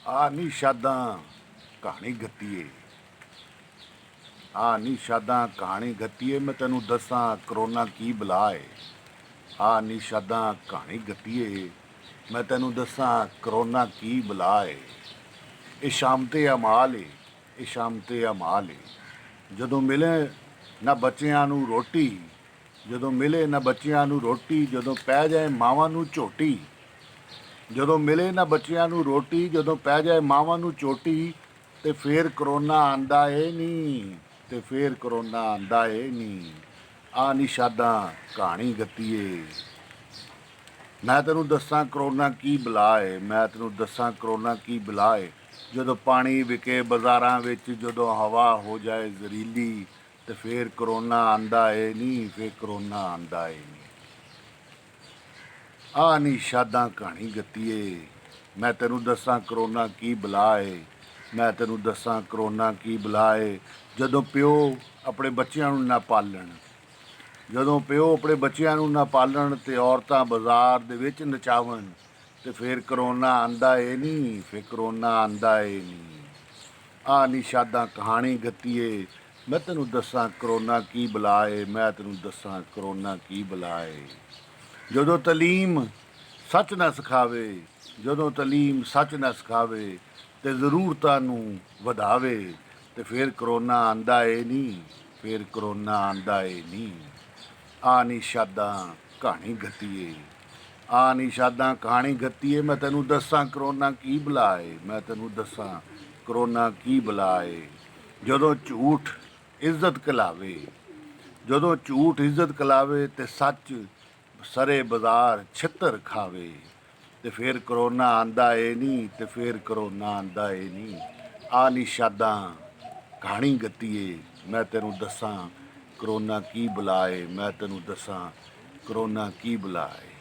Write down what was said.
ਆ ਨੀ ਸ਼ਾਦਾਂ ਕਹਾਣੀ ਗੱਤੀਏ। ਆ ਨੀ ਸ਼ਾਦਾਂ ਕਹਾਣੀ ਗੱਤੀਏ, ਮੈਂ ਤੈਨੂੰ ਦੱਸਾਂ ਕਰੋਨਾ ਕੀ ਬਲਾ ਏ। ਆ ਨੀ ਸ਼ਾਦਾਂ ਕਹਾਣੀ ਗੱਤੀਏ, ਮੈਂ ਤੈਨੂੰ ਦੱਸਾਂ ਕਰੋਨਾ ਕੀ ਬਲਾ ਏ। ਇਹ ਸ਼ਾਮ ਤੇ ਅਮਾਲ ਏ, ਇਹ ਸ਼ਾਮ ਤੇ ਅਮਾਲ ਏ। ਜਦੋਂ ਮਿਲੇ ਨਾ ਬੱਚਿਆਂ ਨੂੰ ਰੋਟੀ, ਜਦੋਂ ਮਿਲੇ ਨਾ ਬੱਚਿਆਂ ਨੂੰ ਰੋਟੀ, ਜਦੋਂ ਪੈ ਜਾਏ ਮਾਵਾਂ ਨੂੰ ਝੋਟੀ। ਜਦੋਂ ਮਿਲੇ ਨਾ ਬੱਚਿਆਂ ਨੂੰ ਰੋਟੀ, ਜਦੋਂ ਪੈ ਜਾਏ ਮਾਵਾਂ ਨੂੰ ਚੋਟੀ, ਤੇ ਫੇਰ ਕਰੋਨਾ ਆਂਦਾ ਏ ਨੀ, ਤੇ ਫੇਰ ਕਰੋਨਾ ਆਂਦਾ ਏ ਨੀ। ਆ ਨੀ ਸ਼ਾਦਾਂ ਕਹਾਣੀ ਗੱਤੀਏ, ਮੈਂ ਤੈਨੂੰ ਦੱਸਾਂ ਕਰੋਨਾ ਕੀ ਬਲਾ ਏ। ਮੈਂ ਤੈਨੂੰ ਦੱਸਾਂ ਕਰੋਨਾ ਕੀ ਬਲਾ ਏ। ਜਦੋਂ ਪਾਣੀ ਵਿਕੇ ਬਾਜ਼ਾਰਾਂ ਵਿੱਚ, ਜਦੋਂ ਹਵਾ ਹੋ ਜਾਏ ਜ਼ਹਿਰੀਲੀ, ਤੇ ਫੇਰ ਕਰੋਨਾ ਆਂਦਾ ਏ ਨੀ, ਫੇਰ ਕਰੋਨਾ ਆਂਦਾ ਏ ਨੀ। ਆ ਨੀ ਸ਼ਾਦਾਂ ਕਹਾਣੀ ਗੱਤੀਏ, ਮੈਂ ਤੈਨੂੰ ਦੱਸਾਂ ਕਰੋਨਾ ਕੀ ਬਲਾ ਏ। ਮੈਂ ਤੈਨੂੰ ਦੱਸਾਂ ਕਰੋਨਾ ਕੀ ਬਲਾ ਏ। ਜਦੋਂ ਪਿਓ ਆਪਣੇ ਬੱਚਿਆਂ ਨੂੰ ਨਾ ਪਾਲਣ, ਜਦੋਂ ਪਿਓ ਆਪਣੇ ਬੱਚਿਆਂ ਨੂੰ ਨਾ ਪਾਲਣ, ਤੇ ਔਰਤਾਂ ਬਾਜ਼ਾਰ ਦੇ ਵਿੱਚ ਨਚਾਵਣ, ਤੇ ਫਿਰ ਕਰੋਨਾ ਆਂਦਾ ਏ ਨੀ, ਫਿਰ ਕਰੋਨਾ ਆਂਦਾ ਏ ਨੀ। ਆ ਨੀ ਸ਼ਾਦਾਂ ਕਹਾਣੀ ਗੱਤੀਏ, ਮੈਂ ਤੈਨੂੰ ਦੱਸਾਂ ਕਰੋਨਾ ਕੀ ਬਲਾ ਏ। ਮੈਂ ਤੈਨੂੰ ਦੱਸਾਂ ਕਰੋਨਾ ਕੀ ਬਲਾ ਏ। ਜਦੋਂ ਤਲੀਮ ਸੱਚ ਨਾ ਸਿਖਾਵੇ, ਜਦੋਂ ਤਲੀਮ ਸੱਚ ਨਾ ਸਿਖਾਵੇ, ਤੇ ਜ਼ਰੂਰਤਾਂ ਨੂੰ ਵਧਾਵੇ, ਤੇ ਫਿਰ ਕਰੋਨਾ ਆਂਦਾ ਏ ਨੀ, ਫਿਰ ਕਰੋਨਾ ਆਂਦਾ ਏ ਨੀ। ਆ ਨੀ ਸ਼ਾਦਾਂ ਕਹਾਣੀ ਗੱਤੀਏ, ਆ ਨੀ ਸ਼ਾਦਾਂ ਕਹਾਣੀ ਗੱਤੀਏ, ਮੈਂ ਤੈਨੂੰ ਦੱਸਾਂ ਕਰੋਨਾ ਕੀ ਬਲਾ ਏ। ਮੈਂ ਤੈਨੂੰ ਦੱਸਾਂ ਕਰੋਨਾ ਕੀ ਬਲਾ ਏ। ਜਦੋਂ ਝੂਠ ਇੱਜ਼ਤ ਕਲਾਵੇ, ਜਦੋਂ ਝੂਠ ਇੱਜ਼ਤ ਕਲਾਵੇ, ਤੇ ਸੱਚ ਸਰੇ ਬਾਜ਼ਾਰ ਛਿੱਤਰ ਖਾਵੇ, ਤੇ ਫਿਰ ਕਰੋਨਾ ਆਂਦਾ ਏ ਨੀ, ਤੇ ਫਿਰ ਕਰੋਨਾ ਆਂਦਾ ਏ ਨੀ। ਆ ਨੀ ਸ਼ਾਦਾਂ ਕਹਾਣੀ ਗੱਤੀਏ, ਮੈਂ ਤੈਨੂੰ ਦੱਸਾਂ ਕਰੋਨਾ ਕੀ ਬਲਾ ਏ। ਮੈਂ ਤੈਨੂੰ ਦੱਸਾਂ ਕਰੋਨਾ ਕੀ ਬਲਾ ਏ।